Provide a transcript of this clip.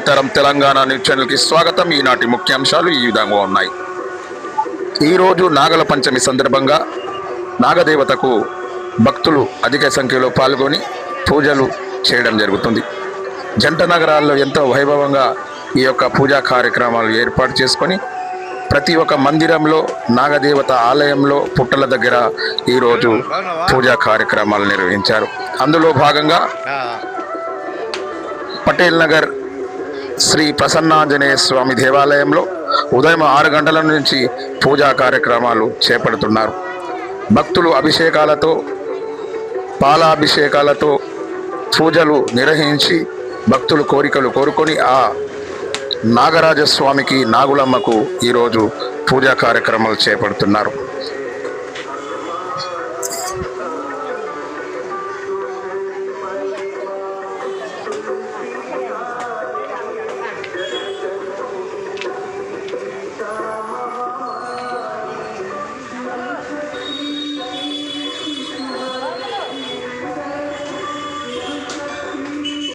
తరం తెలంగాణ న్యూస్ ఛానల్కి స్వాగతం. ఈనాటి ముఖ్యాంశాలు ఈ విధంగా ఉన్నాయి. ఈరోజు నాగల పంచమి సందర్భంగా నాగదేవతకు భక్తులు అధిక సంఖ్యలో పాల్గొని పూజలు చేయడం జరుగుతుంది. జంట నగరాల్లో ఎంతో వైభవంగా ఈ యొక్క పూజా కార్యక్రమాలు ఏర్పాటు చేసుకొని ప్రతి ఒక్క మందిరంలో నాగదేవత ఆలయంలో పుట్టల దగ్గర ఈరోజు పూజా కార్యక్రమాలు నిర్వహించారు. అందులో భాగంగా పటేల్ నగర్ శ్రీ ప్రసన్నాంజనేయ స్వామి దేవాలయంలో ఉదయం 6 గంటల నుంచి పూజా కార్యక్రమాలు చేపడుతున్నారు. భక్తులు అభిషేకాలతో పాలాభిషేకాలతో పూజలు నిర్వహించి భక్తులు కోరికలు కోరుకొని ఆ నాగరాజస్వామికి నాగులమ్మకు ఈరోజు పూజా కార్యక్రమాలు చేపడుతున్నారు.